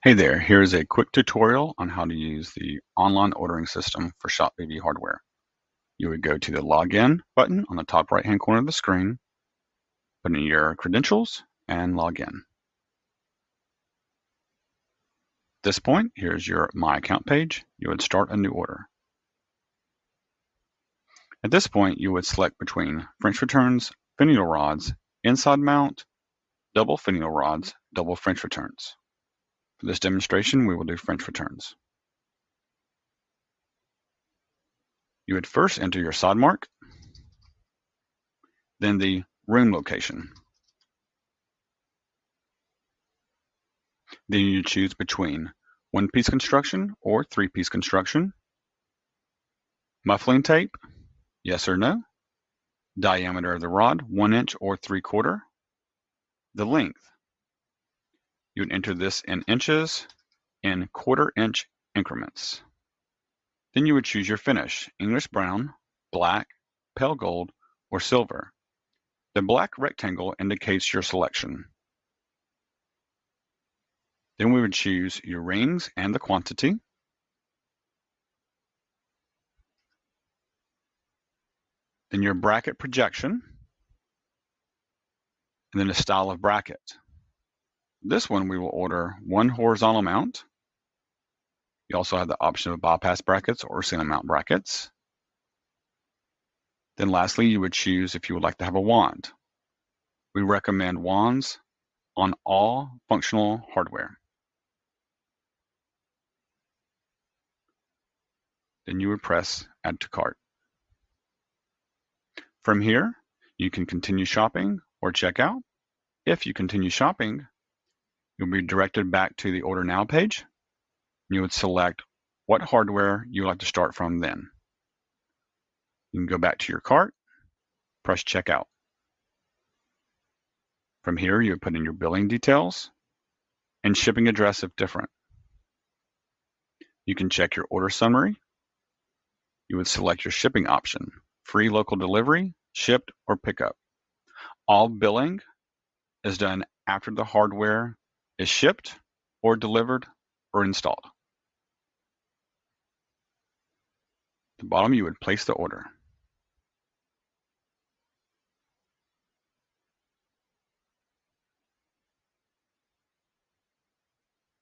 Hey there, here's a quick tutorial on how to use the online ordering system for Shop B&B Hardware. You would go to the Login button on the top right-hand corner of the screen, put in your credentials, and log in. At this point, here's your My Account page. You would start a new order. At this point, you would select between French returns, finial rods, inside mount, double finial rods, double French returns. For this demonstration, we will do French returns. You would first enter your side mark, then the room location. Then you choose between one-piece construction or three-piece construction, muffling tape, yes or no, diameter of the rod, 1 inch or 3/4, the length. You would enter this in inches in 1/4 inch increments. Then you would choose your finish, English brown, black, pale gold, or silver. The black rectangle indicates your selection. Then we would choose your rings and the quantity. Then your bracket projection, and then the style of bracket. This one we will order one horizontal mount. You also have the option of bypass brackets or single mount brackets. Then lastly, you would choose if you would like to have a wand. We recommend wands on all functional hardware. Then you would press Add to Cart. From here, you can continue shopping or check out. If you continue shopping, you'll be directed back to the Order Now page. You would select what hardware you would like to start from then. You can go back to your cart, press Checkout. From here, you would put in your billing details and shipping address if different. You can check your order summary. You would select your shipping option, free local delivery, shipped, or pickup. All billing is done after the hardware is shipped or delivered or installed. At the bottom, you would place the order.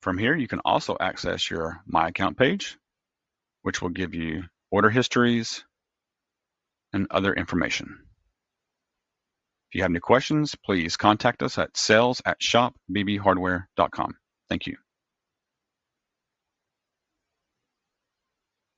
From here, you can also access your My Account page, which will give you order histories and other information. If you have any questions, please contact us at sales@shopbbhardware.com. Thank you.